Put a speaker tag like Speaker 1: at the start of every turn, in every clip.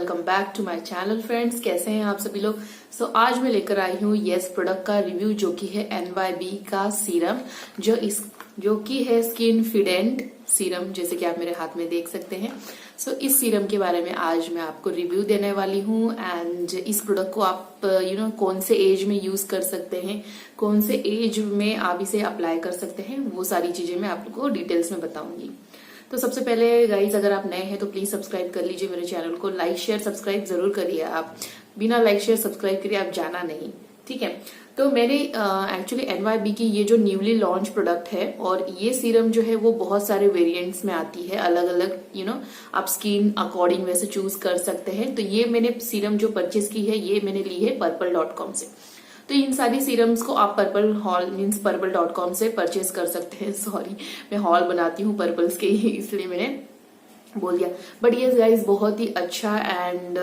Speaker 1: Welcome back to my channel friends. कैसे हैं आप सभी लोग। आज मैं लेकर आई हूँ येस प्रोडक्ट का रिव्यू जो कि है NYB का सीरम जो कि है स्किन फिडेंट सीरम, जैसे कि आप मेरे हाथ में देख सकते हैं। इस सीरम के बारे में आज मैं आपको रिव्यू देने वाली हूँ एंड इस प्रोडक्ट को आप कौन से एज में यूज कर सकते हैं, कौन से एज में आप इसे अप्लाई कर सकते हैं, वो सारी चीजें मैं आपको डिटेल्स में बताऊंगी। तो सबसे पहले गाइज, अगर आप नए हैं तो प्लीज सब्सक्राइब कर लीजिए मेरे चैनल को। लाइक शेयर सब्सक्राइब जरूर करिए। आप बिना लाइक शेयर सब्सक्राइब करिए आप जाना नहीं, ठीक है। तो मैंने एक्चुअली NYB की ये जो न्यूली लॉन्च प्रोडक्ट है, और ये सीरम जो है वो बहुत सारे वेरिएंट्स में आती है, अलग अलग आप स्किन अकॉर्डिंग वैसे चूज कर सकते हैं। तो ये मैंने सीरम जो परचेज की है ये मैंने ली है purple.com से। तो इन सारी सीरम्स को आप purple.com से परचेज कर सकते हैं। सॉरी, मैं हॉल बनाती हूँ पर्पल्स के ही, इसलिए मैंने बोल दिया। बट ये गाइस बहुत ही अच्छा एंड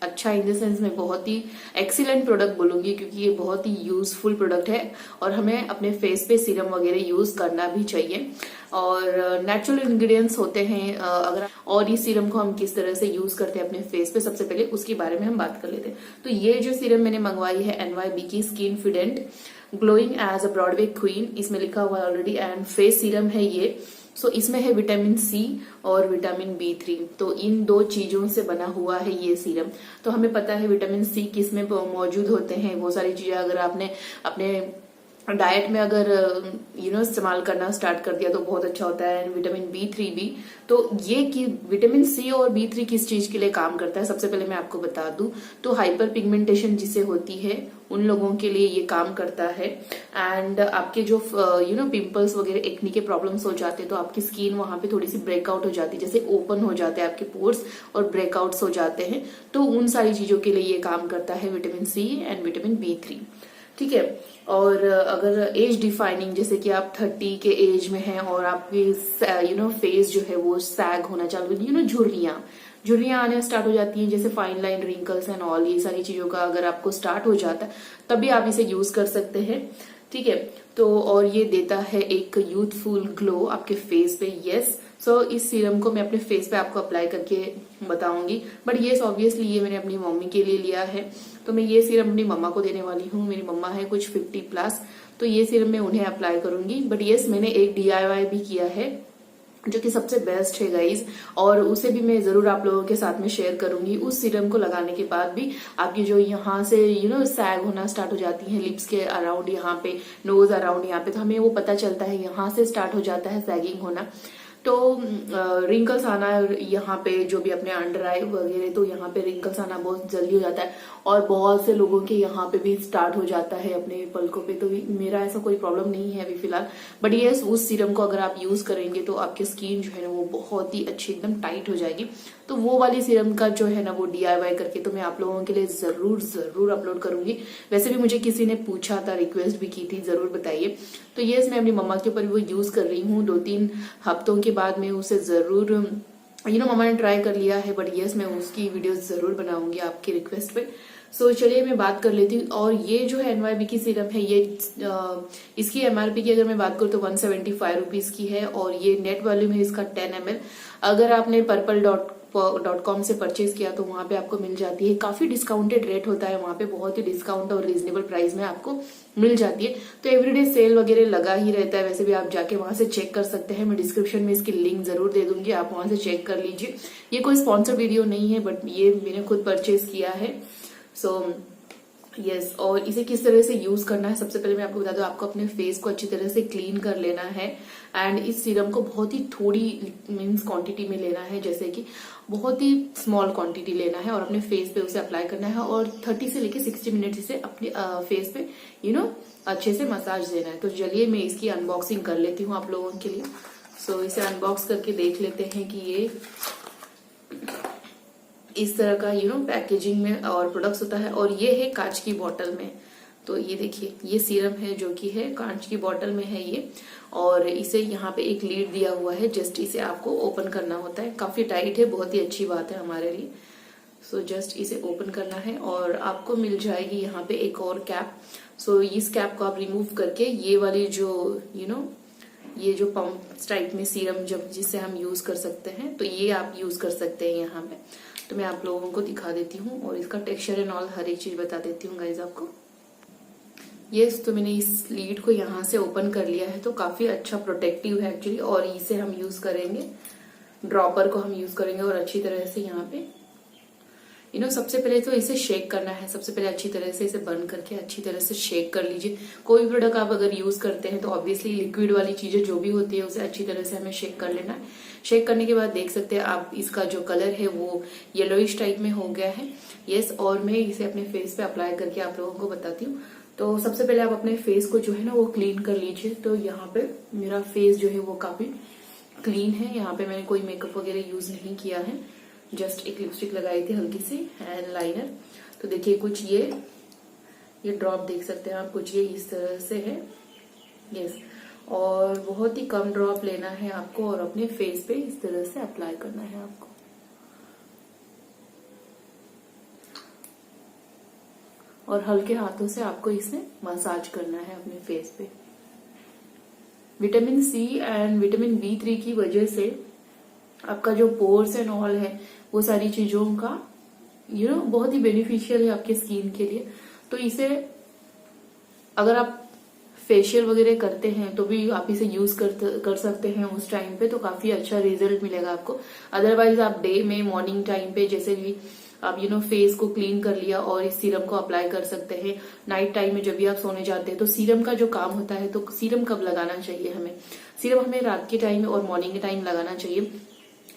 Speaker 1: अच्छा इन द सेंस में बहुत ही एक्सीलेंट प्रोडक्ट बोलूंगी, क्योंकि ये बहुत ही यूजफुल प्रोडक्ट है और हमें अपने फेस पे सीरम वगैरह यूज करना भी चाहिए। और नेचुरल इंग्रेडिएंट्स होते हैं और इस सीरम को हम किस तरह से यूज करते हैं अपने फेस पे, सबसे पहले उसके बारे में हम बात कर लेते हैं। तो ये जो सीरम मैंने मंगवाई है NYB की skinfident glowing as a Broadway queen, इसमें लिखा हुआ है ऑलरेडी, एंड फेस सीरम है ये। इसमें है विटामिन C और विटामिन B3, तो इन दो चीजों से बना हुआ है ये सीरम। तो हमें पता है विटामिन C किस में मौजूद होते हैं, वो सारी चीजें अगर आपने अपने डाइट में अगर इस्तेमाल करना स्टार्ट कर दिया तो बहुत अच्छा होता है। एंड विटामिन B3 भी। तो ये कि विटामिन C और B3 किस चीज के लिए काम करता है, सबसे पहले मैं आपको बता दूं तो हाइपर पिगमेंटेशन जिसे होती है उन लोगों के लिए ये काम करता है। एंड आपके जो पिंपल्स वगैरह एक्नी के प्रॉब्लम्स हो जाते हैं तो आपकी स्किन वहां पे थोड़ी सी ब्रेकआउट हो जाती है, जैसे ओपन हो जाते हैं आपके पोर्स और ब्रेकआउट्स हो जाते हैं, तो उन सारी चीजों के लिए ये काम करता है vitamin C and vitamin B3, ठीक है। और अगर एज डिफाइनिंग, जैसे कि आप 30 के एज में हैं और आपकी फेस जो है वो सैग होना चालू, झुर्रियां आने स्टार्ट हो जाती हैं, जैसे fine line wrinkles and all, ये सारी चीजों का अगर आपको स्टार्ट हो जाता है तभी आप इसे यूज कर सकते हैं, ठीक है। तो और ये देता है एक यूथफुल ग्लो आपके फेस पे। यस, इस सीरम को मैं अपने फेस पे आपको अप्लाई करके बताऊंगी। बट ये ऑब्वियसली ये मैंने अपनी मम्मी के लिए लिया है, तो मैं ये सीरम अपनी मम्मा को देने वाली हूँ। मेरी मम्मा है कुछ 50+, तो ये सीरम मैं उन्हें अप्लाई करूंगी। बट यस, मैंने एक DIY भी किया है जो कि सबसे बेस्ट है गाइज, और उसे भी मैं जरूर आप लोगों के साथ में शेयर करूंगी। उस सीरम को लगाने के बाद भी आपकी जो यहाँ से सैग होना स्टार्ट हो जाती है लिप्स के अराउंड, यहाँ पे नोज अराउंड, यहाँ पे तो हमें वो पता चलता है, यहाँ से स्टार्ट हो जाता है सैगिंग होना। तो रिंकल्स आना यहाँ पे जो भी अपने अंडर आई वगैरह, तो यहाँ पे रिंकल्स आना बहुत जल्दी हो जाता है, और बहुत से लोगों के यहाँ पे भी स्टार्ट हो जाता है अपने पलकों पे। तो मेरा ऐसा कोई प्रॉब्लम नहीं है अभी फिलहाल। बट ये उस सीरम को अगर आप यूज करेंगे तो आपकी स्किन जो है ना वो बहुत ही अच्छी एकदम टाइट हो जाएगी। तो वो वाली सीरम का जो है ना वो DIY करके तो मैं आप लोगों के लिए जरूर अपलोड करूंगी। वैसे भी मुझे किसी ने पूछा था, रिक्वेस्ट भी की थी, जरूर बताइए। तो ये मैं अपनी मम्मा के ऊपर वो यूज कर रही हूँ। 2-3 हफ्तों के बाद में उसे जरूर मम्मा ने ट्राई कर लिया है, बट यस मैं उसकी वीडियो जरूर बनाऊंगी आपकी रिक्वेस्ट पे। चलिए मैं बात कर लेती हूँ। और ये जो है NYB की सीरम है, ये इसकी MRP की अगर मैं बात करूँ तो 175 रुपीज की है, और ये नेट वॉल्यूम है इसका 10 ml। अगर आपने purple.com से परचेज किया तो वहां पे आपको मिल जाती है, काफी डिस्काउंटेड रेट होता है वहां पे, बहुत ही डिस्काउंट और रीजनेबल प्राइस में आपको मिल जाती है। तो एवरीडे सेल वगैरह लगा ही रहता है, वैसे भी आप जाके वहां से चेक कर सकते हैं। मैं डिस्क्रिप्शन में इसकी लिंक जरूर दे दूंगी, आप वहां से चेक कर लीजिए। ये कोई स्पॉन्सर वीडियो नहीं है, बट ये मैंने खुद परचेज किया है। यस, और इसे किस तरह से यूज करना है, सबसे पहले मैं आपको बता दूं, आपको अपने फेस को अच्छी तरह से क्लीन कर लेना है। एंड इस सीरम को बहुत ही थोड़ी मीन्स क्वांटिटी में लेना है, जैसे कि बहुत ही स्मॉल क्वांटिटी लेना है और अपने फेस पे उसे अप्लाई करना है, और 30 से लेके 60 मिनट इसे अपने फेस पे अच्छे से मसाज देना है। तो चलिए मैं इसकी अनबॉक्सिंग कर लेती हूँ आप लोगों के लिए। इसे अनबॉक्स करके देख लेते हैं कि ये इस तरह का पैकेजिंग में और प्रोडक्ट्स होता है, और ये है कांच की बोतल में। तो ये देखिए, ये सीरम है जो कि है कांच की बोतल में है ये, और इसे यहाँ पे एक लीड दिया हुआ है, जस्ट इसे आपको ओपन करना होता है। काफी टाइट है, बहुत ही अच्छी बात है हमारे लिए। जस्ट इसे ओपन करना है और आपको मिल जाएगी यहाँ पे एक और कैप। इस कैप को आप रिमूव करके ये वाली जो ये जो पंप टाइप में सीरम जब जिसे हम यूज कर सकते हैं, तो ये आप यूज कर सकते हैं यहाँ पे। तो मैं आप लोगों को दिखा देती हूँ और इसका टेक्सचर एंड ऑल हर एक चीज बता देती हूँ गाइज आपको। तो मैंने इस लीड को यहाँ से ओपन कर लिया है, तो काफी अच्छा प्रोटेक्टिव है एक्चुअली, और इसे हम यूज करेंगे, ड्रॉपर को हम यूज करेंगे और अच्छी तरह से यहाँ पे सबसे पहले तो इसे शेक करना है। सबसे पहले अच्छी तरह से इसे बंद करके अच्छी तरह से शेक कर लीजिए। कोई भी प्रोडक्ट आप अगर यूज करते हैं तो ऑब्वियसली लिक्विड वाली चीजें जो भी होती है उसे अच्छी तरह से हमें शेक कर लेना है। शेक करने के बाद देख सकते हैं आप, इसका जो कलर है वो येलोइश टाइप में हो गया है। और मैं इसे अपने फेस पे अप्लाई करके आप लोगों को बताती हूँ। तो सबसे पहले आप अपने फेस को जो है ना वो क्लीन कर लीजिए। तो यहाँ पे मेरा फेस जो है वो काफी क्लीन है। यहाँ पे मैंने कोई मेकअप वगैरह यूज नहीं किया है, जस्ट एक लिपस्टिक लगाई थी हल्की सी एंड लाइनर। तो देखिए कुछ ये ड्रॉप देख सकते हैं आप, कुछ ये इस तरह से है। और बहुत ही कम ड्रॉप लेना है आपको और अपने फेस पे इस तरह से अप्लाई करना है आपको। और हल्के हाथों से आपको इसे मसाज करना है अपने फेस पे। Vitamin C and vitamin B3 की वजह से आपका जो पोर्स एंड ऑल है वो सारी चीजों का बहुत ही बेनिफिशियल है आपके स्किन के लिए। तो इसे अगर आप फेशियल वगैरह करते हैं तो भी आप इसे यूज कर सकते हैं उस टाइम पे, तो काफी अच्छा रिजल्ट मिलेगा आपको। अदरवाइज आप डे में मॉर्निंग टाइम पे जैसे भी आप फेस को क्लीन कर लिया और इस सीरम को अप्लाई कर सकते हैं। नाइट टाइम में जब भी आप सोने जाते हैं तो सीरम का जो काम होता है, तो सीरम कब लगाना चाहिए हमें? सीरम हमें रात के टाइम में और मॉर्निंग के टाइम लगाना चाहिए।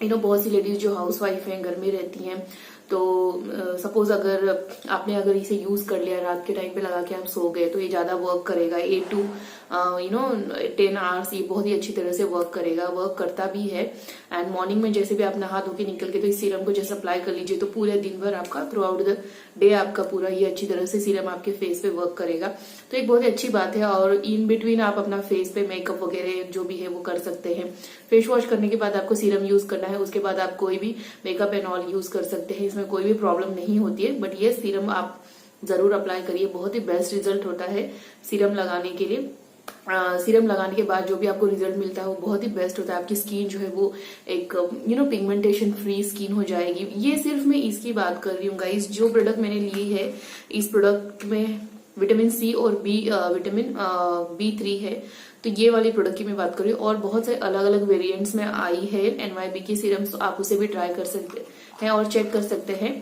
Speaker 1: बहुत सी लेडीज जो हाउस वाइफ हैं, घर में रहती हैं, तो सपोज अगर इसे यूज कर लिया, रात के टाइम पे लगा के आप सो गए, तो ये ज्यादा वर्क करेगा। 8 to 10 आवर्स ये बहुत ही अच्छी तरह से वर्क करेगा, वर्क करता भी है। एंड मॉर्निंग में जैसे भी आप नहा धो के निकल के तो इस सीरम को जैसे अप्लाई कर लीजिए, तो पूरे दिन भर आपका थ्रू आउट द डे आपका पूरा ये अच्छी तरह से सीरम आपके फेस पे वर्क करेगा। तो एक बहुत ही अच्छी बात है। और इन बिटवीन आप अपना फेस पे मेकअप वगैरह जो भी है वो कर सकते हैं। फेस वॉश करने के बाद आपको सीरम यूज करना है, उसके बाद आप कोई भी मेकअप एंड ऑल यूज कर सकते हैं, इसमें कोई भी प्रॉब्लम नहीं होती है। बट ये सीरम आप जरूर अप्लाई करिए, बहुत ही बेस्ट रिजल्ट होता है सीरम लगाने के लिए। सीरम लगाने के बाद जो भी आपको रिजल्ट मिलता है वो बहुत ही बेस्ट होता है। आपकी स्किन जो है वो एक पिगमेंटेशन फ्री स्किन हो जाएगी। ये सिर्फ मैं इसकी बात कर रही हूँ गाइस। जो प्रोडक्ट मैंने ली है, इस प्रोडक्ट में विटामिन सी और विटामिन B3 है, तो ये वाली प्रोडक्ट की मैं बात कर रही हूँ। और बहुत सारे अलग अलग वेरिएंट्स में आई है NYB की सीरम्स, तो आप उसे भी ट्राई कर सकते हैं और चेक कर सकते हैं।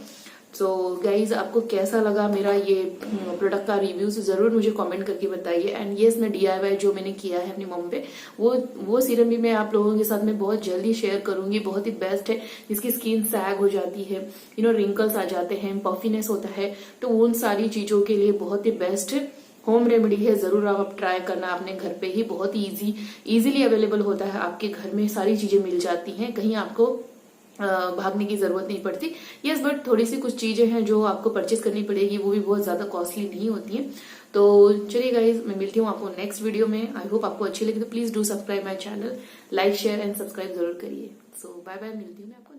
Speaker 1: सो गाइज, आपको कैसा लगा मेरा ये प्रोडक्ट का रिव्यू, जरूर मुझे कमेंट करके बताइए। एंड ये मैं DIY जो मैंने किया है अपनी मम पे, वो सीरम भी मैं आप लोगों के साथ में बहुत जल्दी शेयर करूंगी। बहुत ही बेस्ट है। जिसकी स्किन सैग हो जाती है, रिंकल्स आ जाते हैं, पफिनेस होता है, तो उन सारी चीजों के लिए बहुत ही बेस्ट होम रेमेडी है। जरूर आप ट्राई करना अपने घर पे ही। बहुत ही इजीली अवेलेबल होता है, आपके घर में सारी चीजें मिल जाती हैं, कहीं आपको भागने की जरूरत नहीं पड़ती। बट थोड़ी सी कुछ चीजें हैं जो आपको परचेज करनी पड़ेगी, वो भी बहुत ज्यादा कॉस्टली नहीं होती है। तो चलिए गाइज, मैं मिलती हूँ आपको नेक्स्ट वीडियो में। आई होप आपको अच्छी लगी, तो please do subscribe my channel, like share and subscribe जरूर करिए। सो बाय बाय, मिलती हूँ मैं आपको।